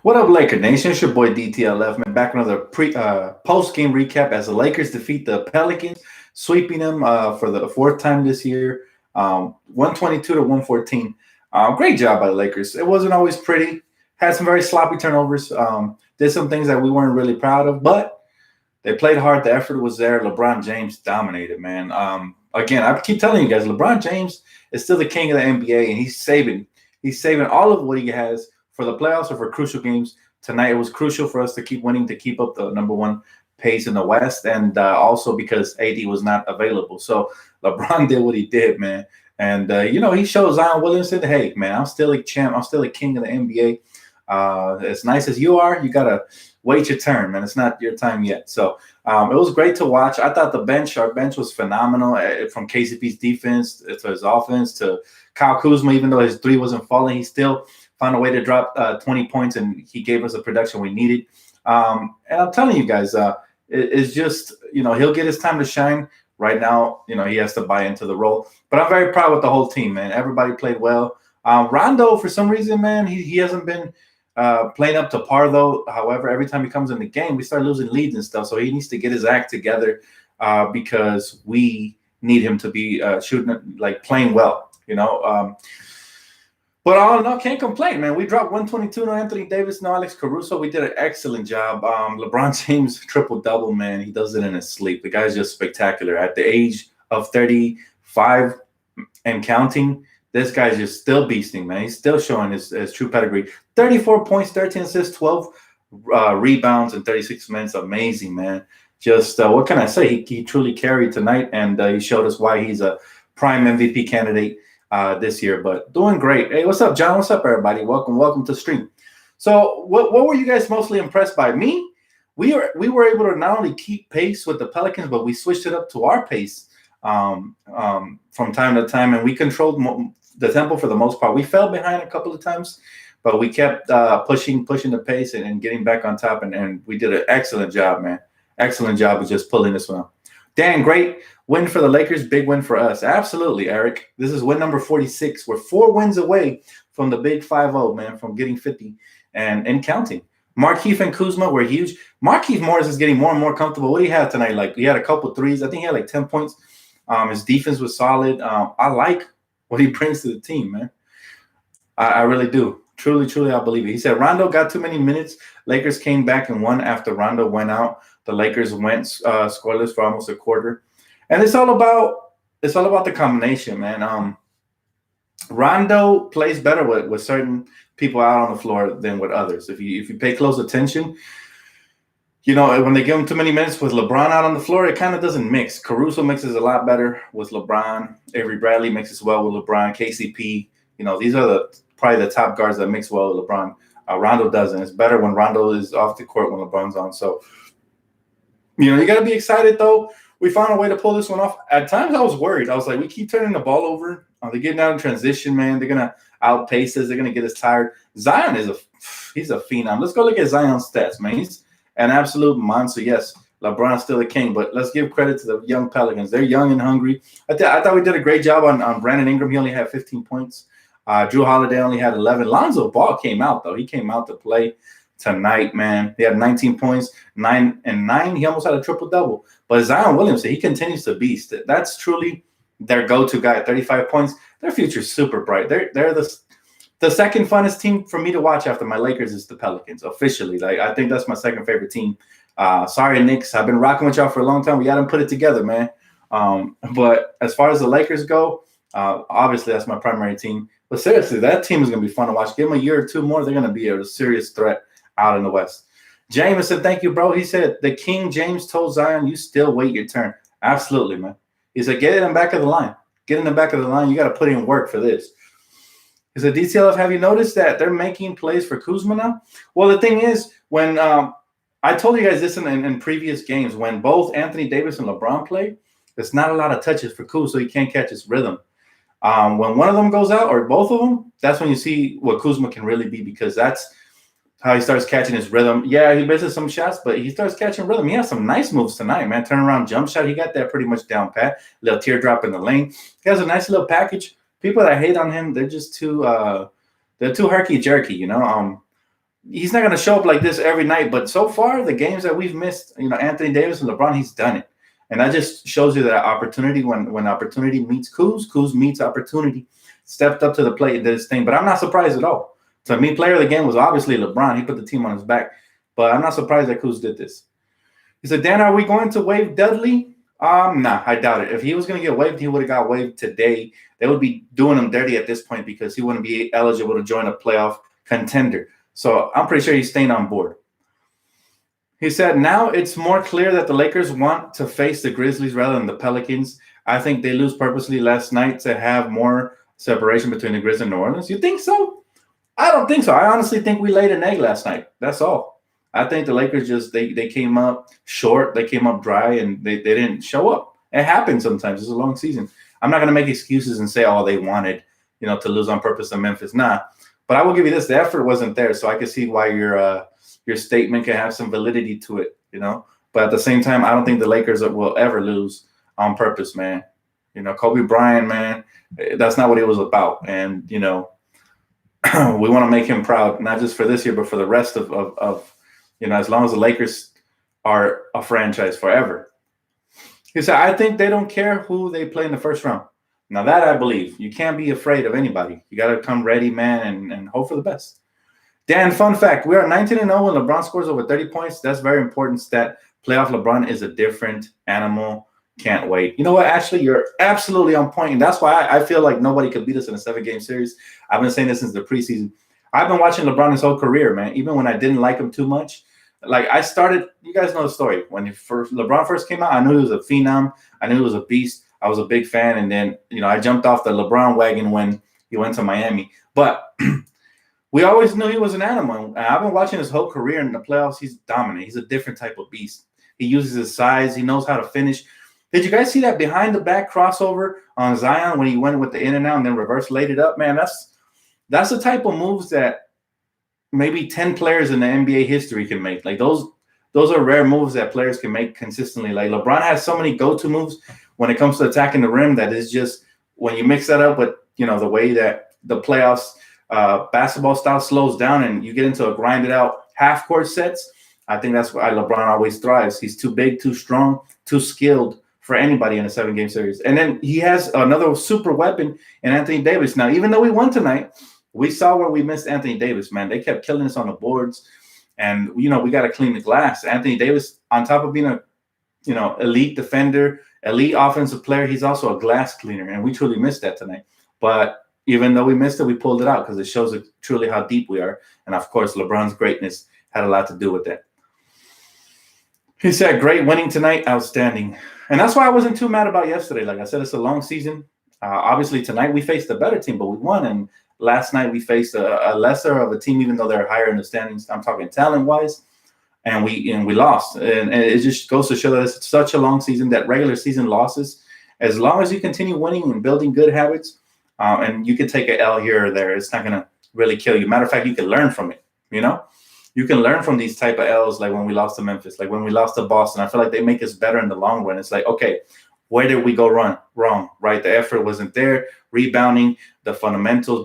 What up, Laker Nation? It's your boy DTLF, man. Back another post-game recap as the Lakers defeat the Pelicans, sweeping them for the fourth time this year, 122 to 114. Great job by the Lakers. It wasn't always pretty. Had some very sloppy turnovers. Did some things that we weren't really proud of, but they played hard. The effort was there. LeBron James dominated, man. Again, I keep telling you guys, LeBron James is still the king of the NBA, and he's saving all of what he has for the playoffs or for crucial games. Tonight, it was crucial for us to keep winning, to keep up the number one pace in the West, and also because AD was not available. So LeBron did what he did, man. And, he showed Zion Williamson, hey, man, I'm still a champ. I'm still a king of the NBA. As nice as you are, you got to wait your turn, man. It's not your time yet. So it was great to watch. I thought our bench was phenomenal, from KCP's defense to his offense to Kyle Kuzma. Even though his three wasn't falling, he still found a way to drop 20 points, and he gave us the production we needed. And I'm telling you guys, it's just, he'll get his time to shine. Right now, he has to buy into the role. But I'm very proud with the whole team, man. Everybody played well. Rondo, for some reason, man, he hasn't been playing up to par, though. However, every time he comes in the game, we start losing leads and stuff. So he needs to get his act together because we need him to be playing well, But all in all, can't complain, man. We dropped 122, no Anthony Davis, no Alex Caruso. We did an excellent job. LeBron James triple-double, man. He does it in his sleep. The guy's just spectacular. At the age of 35 and counting, this guy's just still beasting, man. He's still showing his true pedigree. 34 points, 13 assists, 12 rebounds in 36 minutes. Amazing, man. Just what can I say? He truly carried tonight, and he showed us why he's a prime MVP candidate this year. But doing great. Hey, what's up, John? What's up, everybody? Welcome to the stream. So what were you guys mostly impressed by? Me, we were able to not only keep pace with the Pelicans, but we switched it up to our pace from time to time, and we controlled the tempo for the most part. We fell behind a couple of times, but we kept pushing the pace and getting back on top, and we did an excellent job, man. Excellent job of just pulling this one out. Dan, great win for the Lakers, big win for us. Absolutely, Eric. This is win number 46. We're 4 wins away from the big 5-0, man, from getting 50 and counting. Markieff and Kuzma were huge. Markieff Morris is getting more and more comfortable. What do you have tonight? He had a couple threes. I think he had 10 points. His defense was solid. I like what he brings to the team, man. I really do. Truly, I believe it. He said Rondo got too many minutes. Lakers came back and won after Rondo went out. The Lakers went scoreless for almost a quarter. And it's all about the combination, man. Rondo plays better with certain people out on the floor than with others. If you pay close attention, when they give him too many minutes with LeBron out on the floor, it kind of doesn't mix. Caruso mixes a lot better with LeBron. Avery Bradley mixes well with LeBron. KCP, these are probably the top guards that mix well with LeBron. Rondo doesn't. It's better when Rondo is off the court when LeBron's on. So, you got to be excited, though. We found a way to pull this one off. At times, I was worried. I was like, we keep turning the ball over. They're getting out in transition, man. They're going to outpace us. They're going to get us tired. Zion he's a phenom. Let's go look at Zion's stats, man. He's an absolute monster. Yes, LeBron's still a king, but let's give credit to the young Pelicans. They're young and hungry. I thought we did a great job on Brandon Ingram. He only had 15 points. Drew Holiday only had 11. Lonzo Ball came out, though. He came out to play tonight, man. He had 19 points, 9 and 9. He almost had a triple-double. But Zion Williamson, he continues to beast. That's truly their go-to guy. 35 points. Their future's super bright. They're the second funnest team for me to watch after my Lakers is the Pelicans, officially. I think that's my second favorite team. Sorry, Knicks. I've been rocking with y'all for a long time. We got to put it together, man. But as far as the Lakers go, obviously that's my primary team. But seriously, that team is going to be fun to watch. Give them a year or two more. They're going to be a serious threat out in the West. Jameson, thank you, bro. He said, the King James told Zion, you still wait your turn. Absolutely, man. He said, get in the back of the line. Get in the back of the line. You got to put in work for this. He said, DTLF, have you noticed that they're making plays for Kuzma now? Well, the thing is, when I told you guys this in previous games, when both Anthony Davis and LeBron play, there's not a lot of touches for Kuz, so he can't catch his rhythm. When one of them goes out, or both of them, that's when you see what Kuzma can really be, because that's how he starts catching his rhythm. Yeah, he misses some shots, but he starts catching rhythm. He has some nice moves tonight, man. Turnaround jump shot, he got that pretty much down pat. Little teardrop in the lane. He has a nice little package. People that hate on him, they're just too herky jerky, he's not going to show up like this every night. But so far, the games that we've missed, Anthony Davis and LeBron, he's done it. And that just shows you that opportunity, when opportunity meets Kuz meets opportunity, stepped up to the plate and did his thing. But I'm not surprised at all. To me, player of the game was obviously LeBron. He put the team on his back. But I'm not surprised that Kuz did this. He said, Dan, are we going to waive Dudley? Nah, I doubt it. If he was going to get waived, he would have got waived today. They would be doing him dirty at this point because he wouldn't be eligible to join a playoff contender. So I'm pretty sure he's staying on board. He said, now it's more clear that the Lakers want to face the Grizzlies rather than the Pelicans. I think they lose purposely last night to have more separation between the Grizzlies and New Orleans. You think so? I don't think so. I honestly think we laid an egg last night. That's all. I think the Lakers just, they came up short. They came up dry, and they didn't show up. It happens sometimes. It's a long season. I'm not going to make excuses and say, oh, they wanted, to lose on purpose to Memphis. Nah. But I will give you this. The effort wasn't there, so I can see why your statement can have some validity to it, But at the same time, I don't think the Lakers will ever lose on purpose, man. Kobe Bryant, man, that's not what it was about. And, we want to make him proud, not just for this year, but for the rest of as long as the Lakers are a franchise forever. He said, I think they don't care who they play in the first round. Now that I believe. You can't be afraid of anybody. You got to come ready, man, and hope for the best. Dan, fun fact, we are 19-0 when LeBron scores over 30 points. That's very important stat. Playoff LeBron is a different animal. Can't wait. You know what, Ashley? You're absolutely on point, and that's why I feel like nobody could beat us in a 7-game series. I've been saying this since the preseason. I've been watching LeBron his whole career, man, even when I didn't like him too much. Like, I started – you guys know the story. When LeBron first came out, I knew he was a phenom. I knew he was a beast. I was a big fan, and then, I jumped off the LeBron wagon when he went to Miami. But we always knew he was an animal. I've been watching his whole career in the playoffs. He's dominant. He's a different type of beast. He uses his size. He knows how to finish. Did you guys see that behind-the-back crossover on Zion when he went with the in-and-out and then reverse laid it up? Man, that's the type of moves that maybe 10 players in the NBA history can make. Like, those are rare moves that players can make consistently. Like, LeBron has so many go-to moves when it comes to attacking the rim that is just, when you mix that up with, the way that the playoffs basketball style slows down and you get into a grinded out half-court sets, I think that's why LeBron always thrives. He's too big, too strong, too skilled for anybody in a 7-game series. And then he has another super weapon in Anthony Davis. Now, even though we won tonight, we saw where we missed Anthony Davis, man. They kept killing us on the boards. And, we got to clean the glass. Anthony Davis, on top of being a, elite defender, elite offensive player, he's also a glass cleaner. And we truly missed that tonight. But even though we missed it, we pulled it out because it shows truly how deep we are. And, of course, LeBron's greatness had a lot to do with that. He said, great winning tonight, outstanding. And that's why I wasn't too mad about yesterday. Like I said, it's a long season. Obviously, tonight we faced a better team, but we won. And last night we faced a lesser of a team, even though they're higher in the standings. I'm talking talent-wise. And we lost. And it just goes to show that it's such a long season, that regular season losses, as long as you continue winning and building good habits, and you can take an L here or there, it's not going to really kill you. Matter of fact, you can learn from it, You can learn from these type of L's, like when we lost to Memphis, like when we lost to Boston. I feel like they make us better in the long run. It's like, okay, where did we go wrong, right? The effort wasn't there, rebounding, the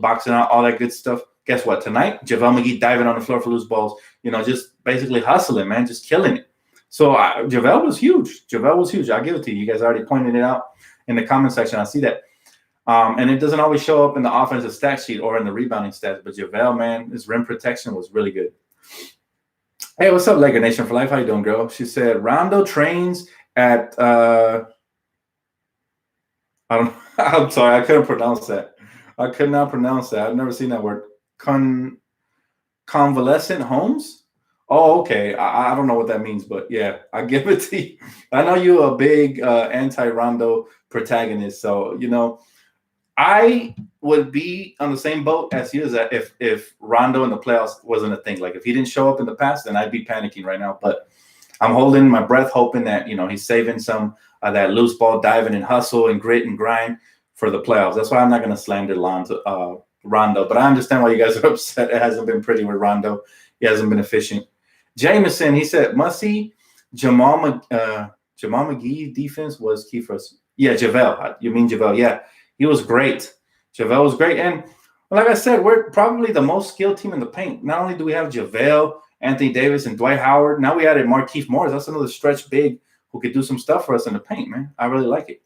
boxing out, all that good stuff. Guess what? Tonight, JaVale McGee diving on the floor for loose balls, just basically hustling, man, just killing it. So JaVale was huge. JaVale was huge. I'll give it to you. You guys already pointed it out in the comment section. I see that. And it doesn't always show up in the offensive stat sheet or in the rebounding stats, but JaVale, man, his rim protection was really good. Hey, what's up, Laker Nation for Life? How you doing, girl? She said, Rondo trains at I'm sorry, I couldn't pronounce that. I could not pronounce that. I've never seen that word. Convalescent homes? Oh, okay. I don't know what that means, but yeah, I give it to you. I know you're a big anti-Rondo protagonist, so I would be on the same boat as you, as that if Rondo in the playoffs wasn't a thing. Like, if he didn't show up in the past, then I'd be panicking right now. But I'm holding my breath, hoping that, he's saving some of that loose ball diving and hustle and grit and grind for the playoffs. That's why I'm not going to slander Rondo. But I understand why you guys are upset. It hasn't been pretty with Rondo. He hasn't been efficient. Jameson, he said, must-see Jamal McGee's defense was key for us. Yeah, JaVale. You mean JaVale. Yeah. He was great. JaVale was great. And Like I said, we're probably the most skilled team in the paint. Not only do we have JaVale, Anthony Davis, and Dwight Howard, now we added Markieff Morris. That's another stretch big who could do some stuff for us in the paint, man. I really like it.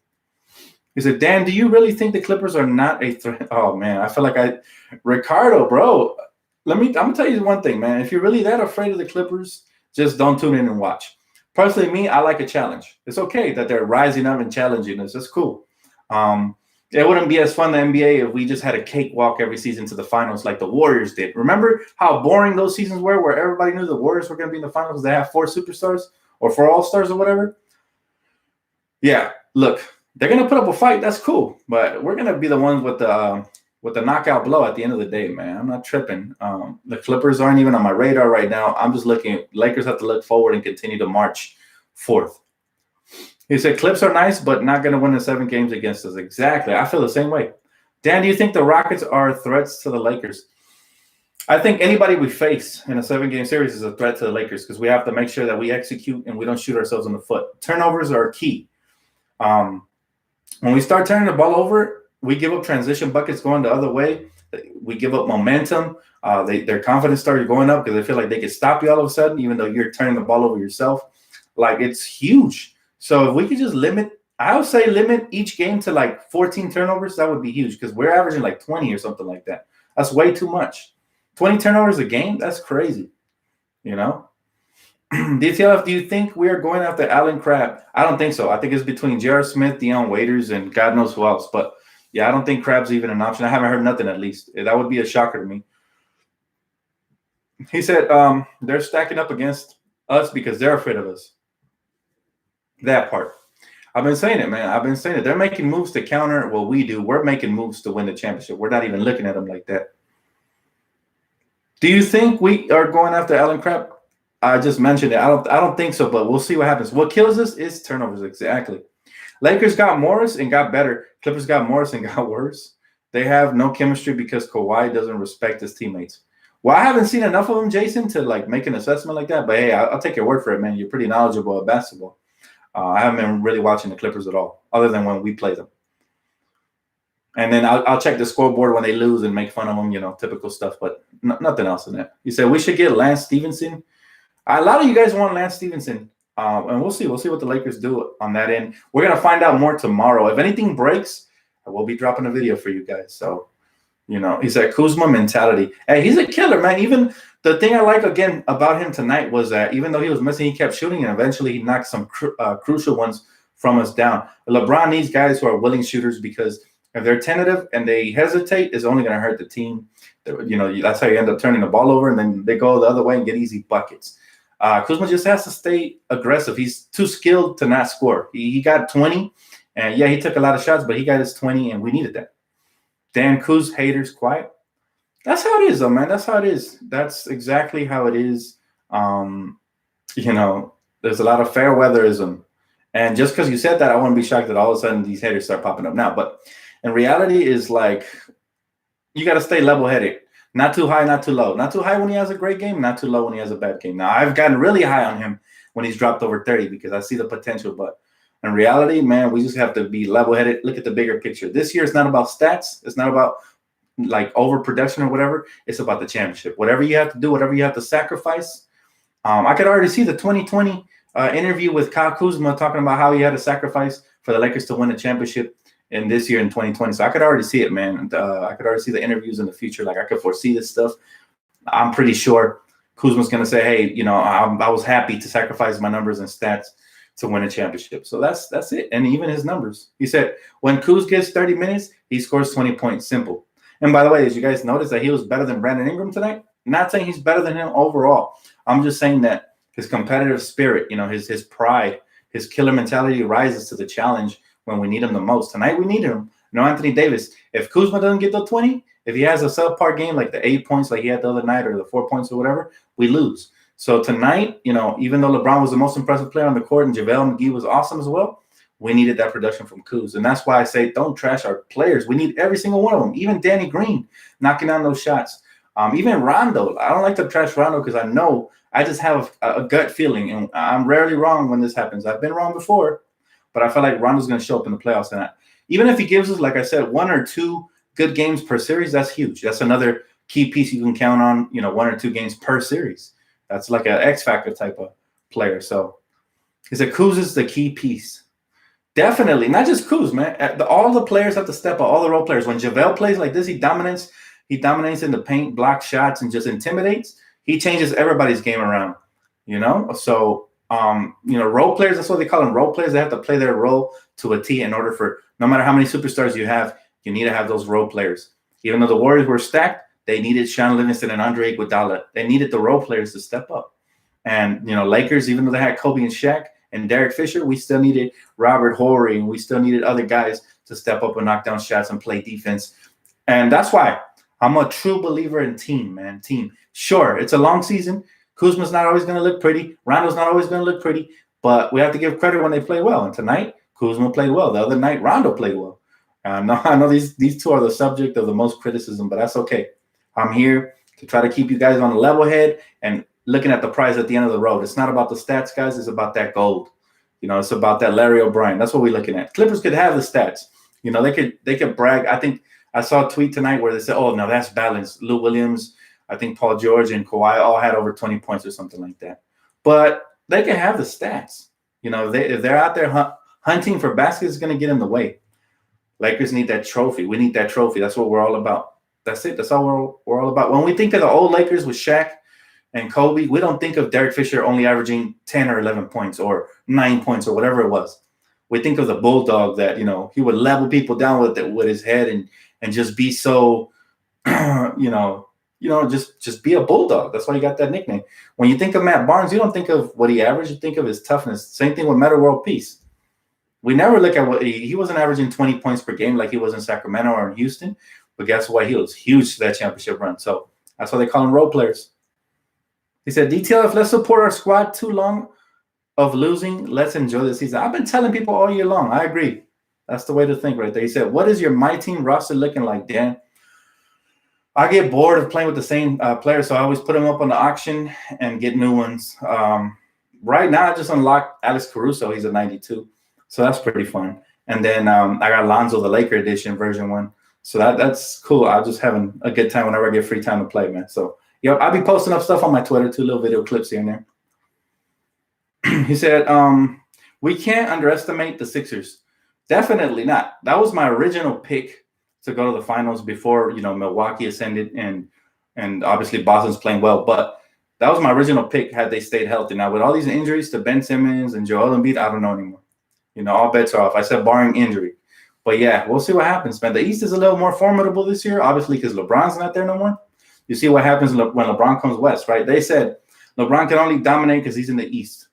He said, Dan, do you really think the Clippers are not a threat? Oh, man, I feel like Ricardo, bro. I'm going to tell you one thing, man. If you're really that afraid of the Clippers, just don't tune in and watch. Personally, me, I like a challenge. It's okay that they're rising up and challenging us. That's cool. It wouldn't be as fun the NBA if we just had a cakewalk every season to the finals like the Warriors did. Remember how boring those seasons were where everybody knew the Warriors were going to be in the finals? They have 4 superstars or 4 all-stars or whatever. Yeah, look, they're going to put up a fight. That's cool. But we're going to be the ones with the knockout blow at the end of the day, man. I'm not tripping. The Clippers aren't even on my radar right now. I'm just looking. Lakers have to look forward and continue to march forth. He said, Clips are nice, but not going to win the 7 games against us. Exactly. I feel the same way. Dan, do you think the Rockets are threats to the Lakers? I think anybody we face in a 7-game series is a threat to the Lakers because we have to make sure that we execute and we don't shoot ourselves in the foot. Turnovers are key. When we start turning the ball over, we give up transition buckets going the other way. We give up momentum. Their confidence started going up because they feel like they can stop you all of a sudden, even though you're turning the ball over yourself. Like, it's huge. So if we could just limit each game to like 14 turnovers, that would be huge because we're averaging like 20 or something like that. That's way too much. 20 turnovers a game? That's crazy. You know? DTLF, do you think we are going after Allen Crabbe? I don't think so. I think it's between J.R. Smith, Deion Waiters, and God knows who else. But, yeah, I don't think Crabbe's even an option. I haven't heard nothing at least. That would be a shocker to me. He said they're stacking up against us because they're afraid of us. That part. I've been saying it, man. I've been saying it. They're making moves to counter what we do. We're making moves to win the championship. We're not even looking at them like that. Do you think we are going after Allen Crabbe? I just mentioned it. I don't think so, but we'll see what happens. What kills us is turnovers. Exactly. Lakers got Morris and got better. Clippers got Morris and got worse. They have no chemistry because Kawhi doesn't respect his teammates. Well, I haven't seen enough of him, Jason, to like make an assessment like that. But hey, I'll take your word for it, man. You're pretty knowledgeable at basketball. I haven't been really watching the Clippers at all, other than when we play them. And then I'll check the scoreboard when they lose and make fun of them, typical stuff. But nothing else in that. You said we should get Lance Stevenson. A lot of you guys want Lance Stevenson, and we'll see. We'll see what the Lakers do on that end. We're going to find out more tomorrow. If anything breaks, we'll be dropping a video for you guys. So, he said Kuzma mentality. Hey, he's a killer, man. Even the thing I like, again, about him tonight was that even though he was missing, he kept shooting, and eventually he knocked some crucial ones from us down. LeBron needs guys who are willing shooters because if they're tentative and they hesitate, it's only going to hurt the team. That's how you end up turning the ball over, and then they go the other way and get easy buckets. Kuzma just has to stay aggressive. He's too skilled to not score. He got 20, and, yeah, he took a lot of shots, but he got his 20, and we needed that. Dan Kuz, haters, quiet. That's how it is, though, man. That's how it is. That's exactly how it is. There's a lot of fair weatherism. And just because you said that, I wouldn't be shocked that all of a sudden these haters start popping up now. But in reality is like you got to stay level-headed. Not too high, not too low. Not too high when he has a great game, not too low when he has a bad game. Now, I've gotten really high on him when he's dropped over 30 because I see the potential. But in reality, man, we just have to be level-headed. Look at the bigger picture. This year, it's not about stats. It's not about like overproduction or whatever. It's about the championship. Whatever you have to do, whatever you have to sacrifice. I could already see the 2020 interview with Kuzma talking about how he had to sacrifice for the Lakers to win the championship in this year in 2020. So I could already see it, man. I could already see the interviews in the future. Like I could foresee this stuff. I'm pretty sure Kuzma's going to say, hey, I was happy to sacrifice my numbers and stats to win a championship. So that's it. And even his numbers. He said, when Kuz gets 30 minutes, he scores 20 points. Simple. And by the way, as you guys notice that he was better than Brandon Ingram tonight? Not saying he's better than him overall. I'm just saying that his competitive spirit, his pride, his killer mentality rises to the challenge when we need him the most. Tonight we need him. Anthony Davis. If Kuzma doesn't get the 20, if he has a subpar game like the 8 points like he had the other night or the 4 points or whatever, we lose. So tonight, even though LeBron was the most impressive player on the court and JaVale McGee was awesome as well, we needed that production from Kuz. And that's why I say don't trash our players. We need every single one of them. Even Danny Green knocking down those shots. Even Rondo. I don't like to trash Rondo because I know I just have a gut feeling. And I'm rarely wrong when this happens. I've been wrong before, but I feel like Rondo's going to show up in the playoffs. And even if he gives us, like I said, 1 or 2 good games per series, that's huge. That's another key piece you can count on, 1 or 2 games per series. That's like an X factor type of player. So he said Kuz is the key piece. Definitely, not just Kuz, man. All the players have to step up. All the role players. When JaVale plays like this, he dominates. He dominates in the paint, blocks shots, and just intimidates. He changes everybody's game around. So role players. That's what they call them, role players. They have to play their role to a T in order for. No matter how many superstars you have, you need to have those role players. Even though the Warriors were stacked, they needed Sean Livingston and Andre Iguodala. They needed the role players to step up. And Lakers, even though they had Kobe and Shaq and Derek Fisher, we still needed Robert Horry, and we still needed other guys to step up and knock down shots and play defense. And that's why I'm a true believer in team, man. Team. Sure, it's a long season. Kuzma's not always going to look pretty. Rondo's not always going to look pretty. But we have to give credit when they play well. And tonight, Kuzma played well. The other night, Rondo played well. I know these two are the subject of the most criticism, but that's okay. I'm here to try to keep you guys on a level head and looking at the prize at the end of the road. It's not about the stats, guys. It's about that gold. It's about that Larry O'Brien. That's what we're looking at. Clippers could have the stats. They could brag. I think I saw a tweet tonight where they said, "Oh, now that's balanced." Lou Williams, I think Paul George and Kawhi all had over 20 points or something like that. But they can have the stats. If they're out there hunting for baskets, it's going to get in the way. Lakers need that trophy. We need that trophy. That's what we're all about. That's it. That's all we're all about. When we think of the old Lakers with Shaq and Kobe, we don't think of Derek Fisher only averaging 10 or 11 points or 9 points or whatever it was. We think of the Bulldog that, he would level people down with his head and just be so, just be a Bulldog. That's why he got that nickname. When you think of Matt Barnes, you don't think of what he averaged. You think of his toughness. Same thing with Metta World Peace. We never look at what he wasn't averaging 20 points per game like he was in Sacramento or in Houston. But guess what? He was huge to that championship run. So that's why they call him role players. He said, DTLF, let's support our squad. Too long of losing. Let's enjoy the season. I've been telling people all year long. I agree. That's the way to think right there. He said, what is your My Team roster looking like, Dan? I get bored of playing with the same players, so I always put them up on the auction and get new ones. Right now, I just unlocked Alex Caruso. He's a 92. So that's pretty fun. And then I got Lonzo, the Laker edition, version 1. So that's cool. I'm just having a good time whenever I get free time to play, man. So, I'll be posting up stuff on my Twitter, 2 little video clips here and there. He said, we can't underestimate the Sixers. Definitely not. That was my original pick to go to the finals before, Milwaukee ascended and obviously Boston's playing well. But that was my original pick had they stayed healthy. Now, with all these injuries to Ben Simmons and Joel Embiid, I don't know anymore. All bets are off. I said barring injury. But, yeah, we'll see what happens, man. The East is a little more formidable this year, obviously, because LeBron's not there no more. You see what happens when LeBron comes west, right? They said LeBron can only dominate because he's in the East.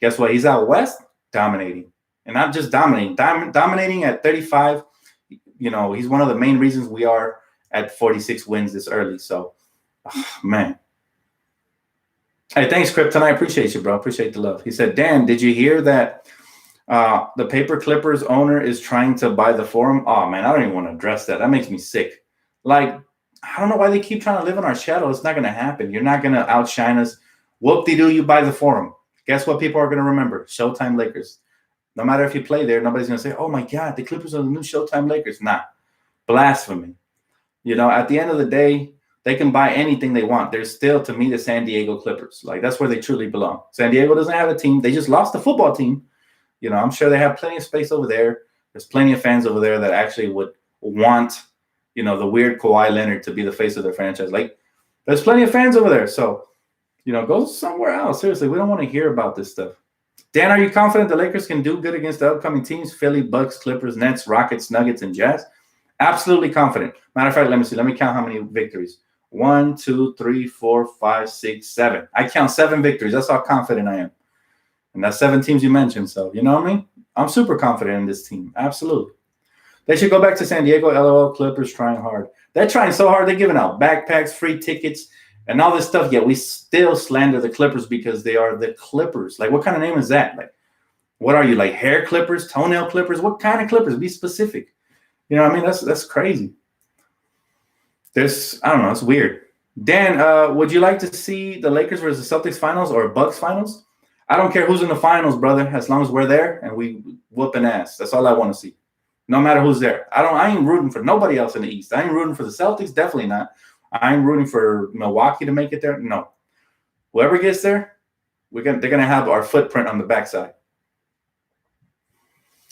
Guess what? He's out west dominating. And not just dominating. Dominating at 35. He's one of the main reasons we are at 46 wins this early. So, man. Hey, thanks, Krypton. I appreciate you, bro. Appreciate the love. He said, Dan, did you hear that the Paper Clippers owner is trying to buy the Forum? Oh, man, I don't even want to address that. That makes me sick. Like, I don't know why they keep trying to live in our shadow. It's not going to happen. You're not going to outshine us. Whoop-de-doo, you buy the Forum. Guess what people are going to remember? Showtime Lakers. No matter if you play there, nobody's going to say, oh, my God, the Clippers are the new Showtime Lakers. Nah. Blasphemy. At the end of the day, they can buy anything they want. They're still, to me, the San Diego Clippers. Like, that's where they truly belong. San Diego doesn't have a team. They just lost the football team. I'm sure they have plenty of space over there. There's plenty of fans over there that actually would want, the weird Kawhi Leonard to be the face of their franchise. Like, there's plenty of fans over there. So, go somewhere else. Seriously, we don't want to hear about this stuff. Dan, are you confident the Lakers can do good against the upcoming teams? Philly, Bucks, Clippers, Nets, Rockets, Nuggets, and Jazz? Absolutely confident. Matter of fact, let me see. Let me count how many victories. 1, 2, 3, 4, 5, 6, 7. I count 7 victories. That's how confident I am. And that's 7 teams you mentioned. So, you know what I mean? I'm super confident in this team. Absolutely. They should go back to San Diego. LOL, Clippers trying hard. They're trying so hard. They're giving out backpacks, free tickets, and all this stuff. Yet we still slander the Clippers because they are the Clippers. Like, what kind of name is that? Like, what are you, like hair clippers, toenail clippers? What kind of clippers? Be specific. You know what I mean? That's crazy. I don't know. It's weird. Dan, would you like to see the Lakers versus Celtics finals or Bucks finals? I don't care who's in the finals, brother, as long as we're there and we whoop an ass. That's all I want to see. no matter who's there. I ain't rooting for nobody else in the East. I ain't rooting for the Celtics, definitely not. I ain't rooting for Milwaukee to make it there. No. Whoever gets there, they're gonna have our footprint on the backside.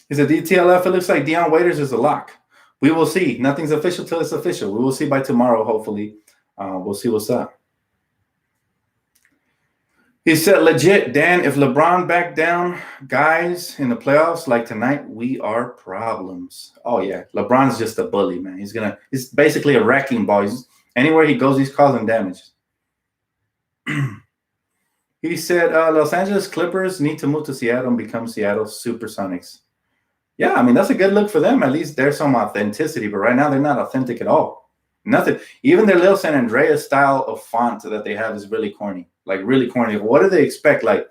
He said, DTLF, it looks like Dion Waiters is a lock. We will see. Nothing's official till it's official. We will see by tomorrow, hopefully. We'll see what's up. He said, legit, Dan, if LeBron back down guys in the playoffs like tonight, we are problems. Oh, yeah. LeBron's just a bully, man. He's basically a wrecking ball. Anywhere he goes, he's causing damage. He said, Los Angeles Clippers need to move to Seattle and become Seattle Supersonics. Yeah, I mean, that's a good look for them. At least there's some authenticity, but right now they're not authentic at all. Nothing. Even their little San Andreas style of font that they have is really corny. Like, really corny. What do they expect? Like,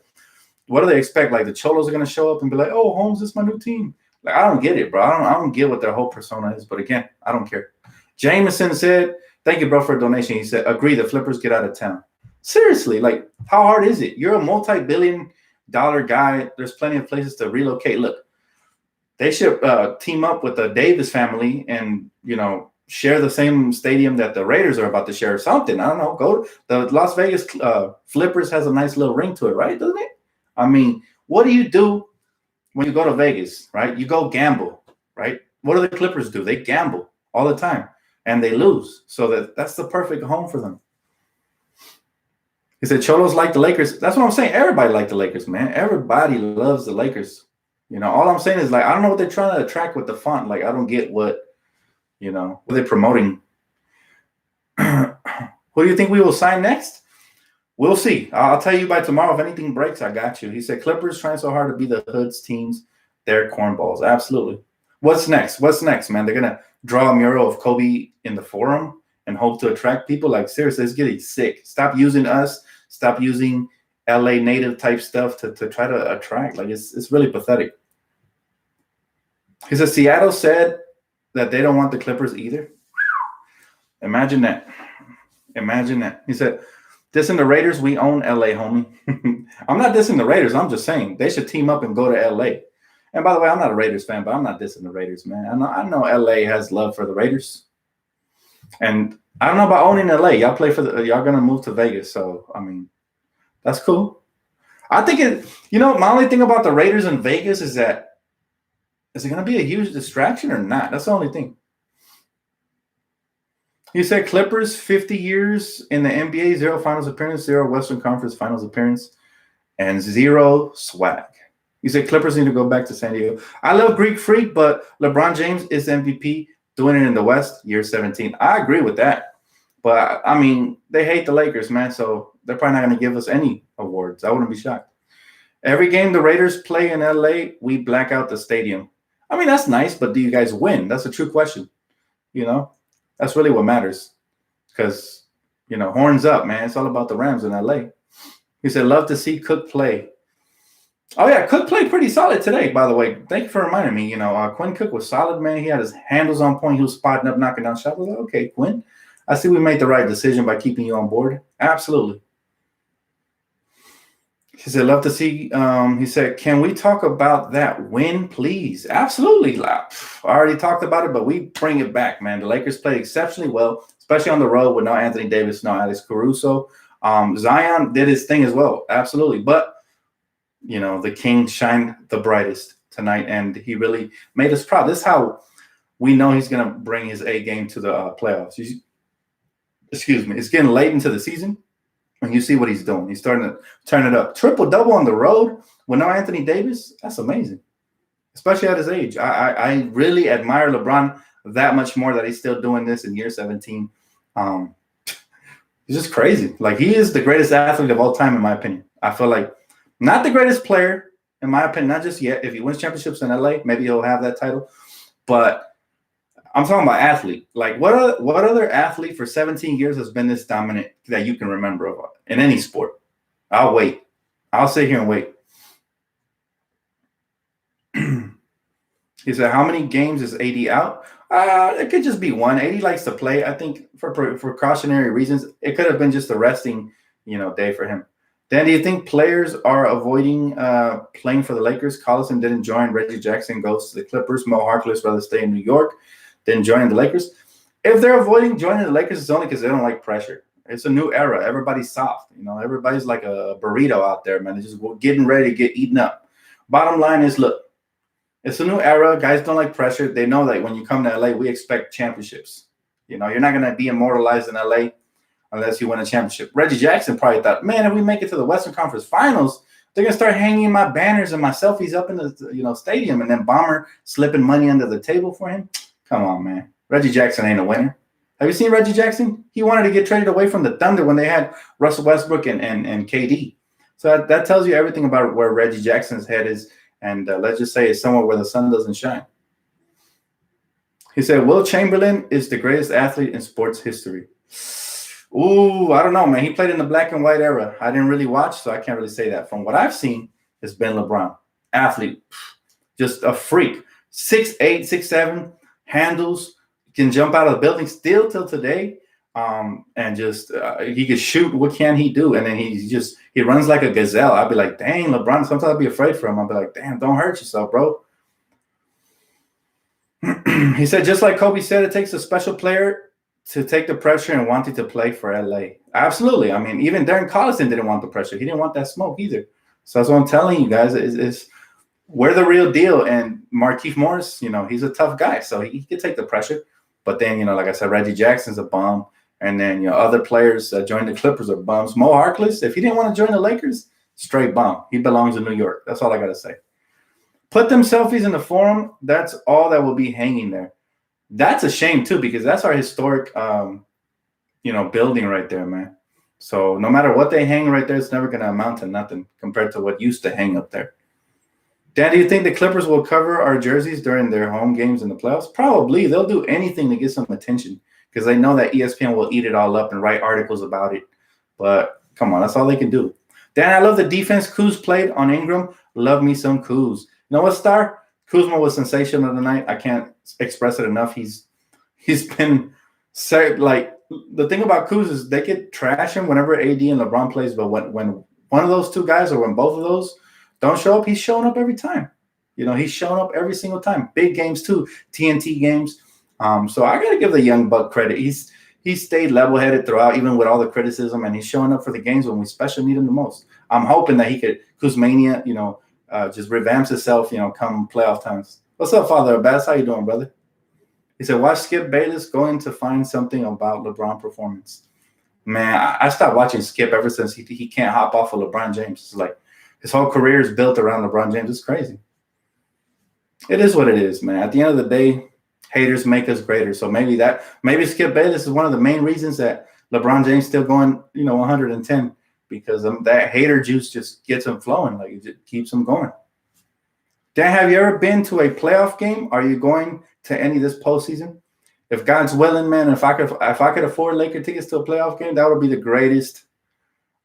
the Cholos are going to show up and be like, oh, Holmes is my new team. Like, I don't get it, bro. I don't get what their whole persona is. But again, I don't care. Jameson said, thank you, bro, for a donation. He said, agree, the Flippers get out of town. Seriously, like, how hard is it? You're a multi-billion-dollar guy. There's plenty of places to relocate. Look, they should team up with the Davis family and, share the same stadium that the Raiders are about to share or something. I don't know. Go the Las Vegas Flippers has a nice little ring to it, right? Doesn't it? I mean, what do you do when you go to Vegas, right? You go gamble, right? What do the Clippers do? They gamble all the time and they lose. So that's the perfect home for them. He said, Cholos like the Lakers. That's what I'm saying. Everybody like the Lakers, man. Everybody loves the Lakers. All I'm saying is, like, I don't know what they're trying to attract with the font. Like, I don't get what they're promoting. Who do you think we will sign next? We'll see. I'll tell you by tomorrow. If anything breaks, I got you. He said, Clippers trying so hard to be the Hoods teams. They're cornballs. Absolutely. What's next, man? They're going to draw a mural of Kobe in the Forum and hope to attract people? Like, seriously, it's getting sick. Stop using us. Stop using LA native type stuff to try to attract. Like, it's really pathetic. He said, Seattle said that they don't want the Clippers either. Imagine that. He said, dissing the Raiders, we own LA, homie. I'm not dissing the Raiders. I'm just saying they should team up and go to LA. And by the way, I'm not a Raiders fan, but I'm not dissing the Raiders, man. I know LA has love for the Raiders. And I don't know about owning LA. Y'all going to move to Vegas. So, I mean, that's cool. I think my only thing about the Raiders in Vegas is that, is it going to be a huge distraction or not? That's the only thing. You said Clippers, 50 years in the NBA, 0 finals appearance, 0 Western Conference finals appearance, and 0 swag. You said Clippers need to go back to San Diego. I love Greek Freak, but LeBron James is MVP, doing it in the West, year 17. I agree with that. But, I mean, they hate the Lakers, man, so they're probably not going to give us any awards. I wouldn't be shocked. Every game the Raiders play in LA, we black out the stadium. I mean, that's nice, but do you guys win? That's a true question. That's really what matters. Because, horns up, man. It's all about the Rams in LA. He said, love to see Cook play. Oh, yeah, Cook played pretty solid today, by the way. Thank you for reminding me. Quinn Cook was solid, man. He had his handles on point. He was spotting up, knocking down shots. I was like, okay, Quinn, I see we made the right decision by keeping you on board. Absolutely. He said, love to see. He said, can we talk about that win, please? Absolutely. I already talked about it, but we bring it back, man. The Lakers played exceptionally well, especially on the road with no Anthony Davis, no Alex Caruso. Zion did his thing as well. Absolutely. But, the King shined the brightest tonight, and he really made us proud. This is how we know he's going to bring his A game to the playoffs. Excuse me. It's getting late into the season. And you see what he's doing. He's starting to turn it up. Triple-double on the road with no Anthony Davis, that's amazing, especially at his age. I really admire LeBron that much more that he's still doing this in year 17. He's just crazy. Like, he is the greatest athlete of all time, in my opinion. I feel like not the greatest player, in my opinion, not just yet. If he wins championships in LA, maybe he'll have that title. But I'm talking about athlete. Like, what other athlete for 17 years has been this dominant that you can remember of in any sport? I'll wait. I'll sit here and wait. He said, how many games is AD out? It could just be one. AD likes to play. I think for precautionary reasons, it could have been just a resting, day for him. Dan, do you think players are avoiding playing for the Lakers? Collison didn't join. Reggie Jackson goes to the Clippers. Mo Harkless rather stay in New York than joining the Lakers. If they're avoiding joining the Lakers, it's only because they don't like pressure. It's a new era. Everybody's soft. Everybody's like a burrito out there, man. They're just getting ready to get eaten up. Bottom line is, look, it's a new era. Guys don't like pressure. They know that when you come to LA, we expect championships. You're not going to be immortalized in LA unless you win a championship. Reggie Jackson probably thought, man, if we make it to the Western Conference Finals, they're going to start hanging my banners and my selfies up in the stadium, and then Bomber slipping money under the table for him. Come on, man. Reggie Jackson ain't a winner. Have you seen Reggie Jackson? He wanted to get traded away from the Thunder when they had Russell Westbrook and KD. So that tells you everything about where Reggie Jackson's head is, and let's just say it's somewhere where the sun doesn't shine. He said, Will Chamberlain is the greatest athlete in sports history. Ooh, I don't know, man. He played in the black and white era. I didn't really watch, so I can't really say that. From what I've seen, it's been LeBron. Athlete, just a freak. 6'8", 6'7", handles, can jump out of the building still till today. And just he can shoot. What can he do? And then he runs like a gazelle. I'd be like, dang, LeBron. Sometimes I'd be afraid for him. I'd be like, damn, don't hurt yourself, bro. He said, just like Kobe said, it takes a special player to take the pressure and wanting to play for LA. Absolutely. I mean, even Darren Collison didn't want the pressure. He didn't want that smoke either. So that's what I'm telling you guys is we're the real deal. And Markieff Morris, he's a tough guy, so he could take the pressure. But then, like I said, Reggie Jackson's a bum. And then, other players that joined the Clippers are bums. Mo Harkless, if he didn't want to join the Lakers, straight bum. He belongs in New York. That's all I got to say. Put them selfies in the forum. That's all that will be hanging there. That's a shame, too, because that's our historic, building right there, man. So no matter what they hang right there, it's never going to amount to nothing compared to what used to hang up there. Dan, do you think the Clippers will cover our jerseys during their home games in the playoffs? Probably. They'll do anything to get some attention because they know that ESPN will eat it all up and write articles about it. But come on, that's all they can do. Dan, I love the defense Kuz played on Ingram. Love me some Kuz. You know what, Star? Kuzma was sensational tonight. I can't express it enough. He's been like the thing about Kuz is they could trash him whenever AD and LeBron plays, but when one of those two guys or when both of those don't show up, he's showing up every time. He's showing up every single time. Big games too, TNT games. So I gotta give the young buck credit. He stayed level-headed throughout, even with all the criticism, and he's showing up for the games when we special need him the most. I'm hoping that he could Kuzmania, just revamps himself, come playoff times. What's up, Father Abbas? How you doing, brother? He said, watch Skip Bayless going to find something about LeBron performance. Man, I stopped watching Skip ever since he can't hop off of LeBron James. It's like his whole career is built around LeBron James. It's crazy. It is what it is, man. At the end of the day, haters make us greater. So maybe Skip Bayless is one of the main reasons that LeBron James still going, 110, because that hater juice just gets him flowing. Like it just keeps him going. Dan, have you ever been to a playoff game? Are you going to any this postseason? If God's willing, man, if I could afford Laker tickets to a playoff game, that would be the greatest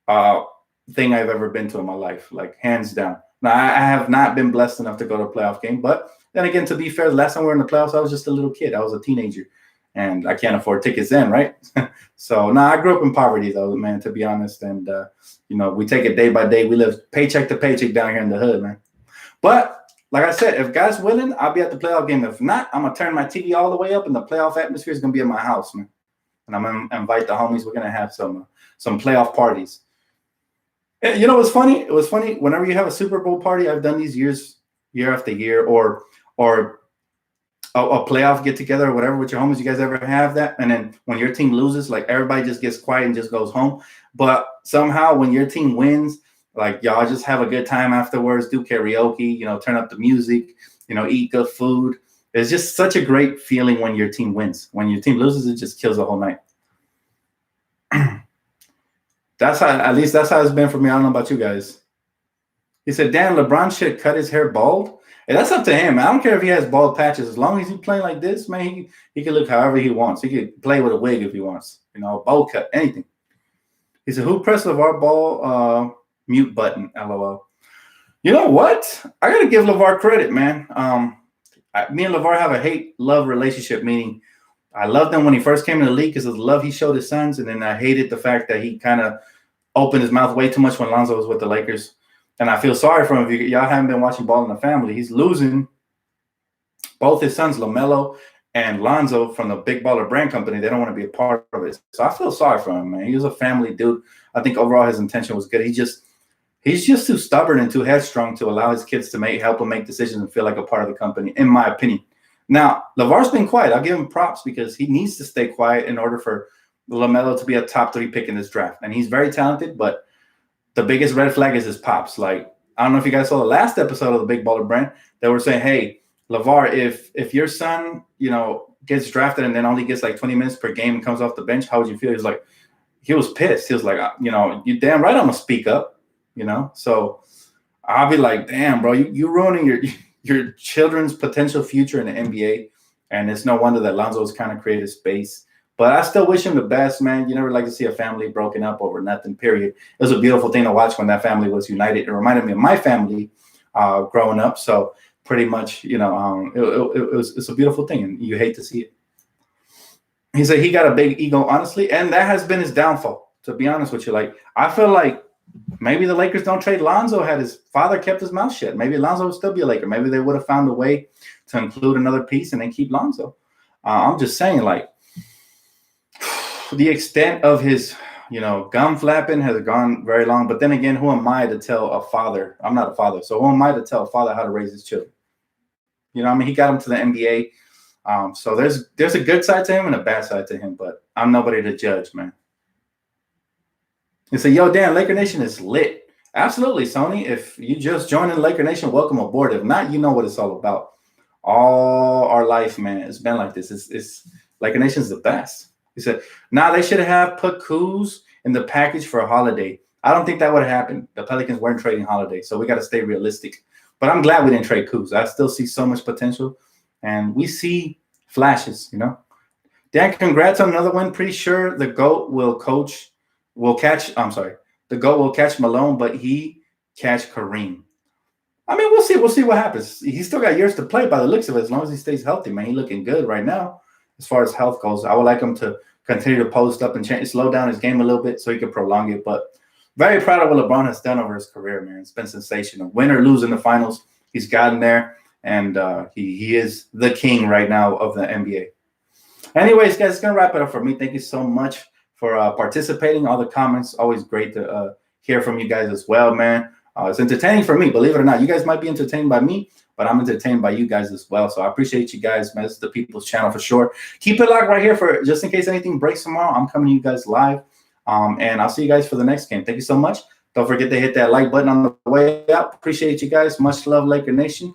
thing I've ever been to in my life, like hands down. Now, I have not been blessed enough to go to a playoff game, but then again, to be fair, the last time we were in the playoffs, I was just a little kid. I was a teenager, and I can't afford tickets then, right? So, I grew up in poverty, though, man, to be honest. And, we take it day by day. We live paycheck to paycheck down here in the hood, man. But like I said, if God's willing, I'll be at the playoff game. If not, I'm going to turn my TV all the way up, and the playoff atmosphere is going to be in my house, man. And I'm going to invite the homies. We're going to have some playoff parties. And you know what's funny? It was funny. Whenever you have a Super Bowl party, I've done these year after year, or a playoff get-together or whatever with your homies. You guys ever have that? And then when your team loses, like everybody just gets quiet and just goes home. But somehow when your team wins, like y'all just have a good time afterwards, do karaoke, turn up the music, eat good food. It's just such a great feeling when your team wins. When your team loses, it just kills the whole night. At least that's how it's been for me. I don't know about you guys. He said, Dan, LeBron should cut his hair bald. Hey, that's up to him. I don't care if he has bald patches. As long as he's playing like this, man, he can look however he wants. He could play with a wig if he wants, bowl cut, anything. He said, who pressed LaVar Ball mute button, LOL. You know what? I got to give LaVar credit, man. Me and LaVar have a hate-love relationship, meaning I loved him when he first came in the league because of the love he showed his sons, and then I hated the fact that he kind of opened his mouth way too much when Lonzo was with the Lakers. And I feel sorry for him. If y'all haven't been watching Ball in the Family, he's losing both his sons, LaMelo and Lonzo, from the Big Baller Brand Company. They don't want to be a part of it. So I feel sorry for him, man. He was a family dude. I think overall his intention was good. He's just too stubborn and too headstrong to allow his kids to help him make decisions and feel like a part of the company, in my opinion. Now, LaVar's been quiet. I'll give him props because he needs to stay quiet in order for LaMelo to be a top 3 pick in this draft. And he's very talented, but the biggest red flag is his pops. Like, I don't know if you guys saw the last episode of the Big Baller Brand. They were saying, hey, LaVar, if your son, gets drafted and then only gets like 20 minutes per game and comes off the bench, how would you feel? He was pissed. He was like, you damn right I'm going to speak up, So I'll be like, damn, bro, you ruining your children's potential future in the NBA. And it's no wonder that Lonzo's kind of created space. But I still wish him the best, man. You never like to see a family broken up over nothing, period. It was a beautiful thing to watch when that family was united. It reminded me of my family growing up. So pretty much, it's a beautiful thing, and you hate to see it. He said he got a big ego, honestly, and that has been his downfall, to be honest with you. Like, I feel like maybe the Lakers don't trade Lonzo had his father kept his mouth shut. Maybe Lonzo would still be a Laker. Maybe they would have found a way to include another piece and then keep Lonzo. I'm just saying, like, the extent of his, gum flapping has gone very long. But then again, who am I to tell a father? I'm not a father. So who am I to tell a father how to raise his children? He got him to the NBA. So there's a good side to him and a bad side to him, but I'm nobody to judge, man. He said, yo, Dan, Laker Nation is lit. Absolutely, Sony. If you just joined in Laker Nation, welcome aboard. If not, you know what it's all about. All our life, man, it's been like this. It's Laker Nation is the best. He said, they should have put Kuz in the package for a Holiday. I don't think that would have happened. The Pelicans weren't trading Holiday, so we got to stay realistic. But I'm glad we didn't trade Kuz. I still see so much potential, and we see flashes, Dan, congrats on another win. Pretty sure the GOAT will catch Malone, but he catch Kareem. I mean, we'll see. We'll see what happens. He's still got years to play by the looks of it, as long as he stays healthy, man. He's looking good right now as far as health goes. I would like him to continue to post up and slow down his game a little bit so he can prolong it, but very proud of what LeBron has done over his career, man. It's been sensational. Win or lose in the finals, he's gotten there, and he is the king right now of the NBA. Anyways, guys, it's going to wrap it up for me. Thank you so much for participating. All the comments, always great to hear from you guys as well, man. It's entertaining for me, believe it or not. You guys might be entertained by me, but I'm entertained by you guys as well. So I appreciate you guys, man. This is the People's Channel for sure. Keep it locked right here for just in case anything breaks tomorrow. I'm coming to you guys live. And I'll see you guys for the next game. Thank you so much. Don't forget to hit that like button on the way out. Appreciate you guys. Much love, Laker Nation.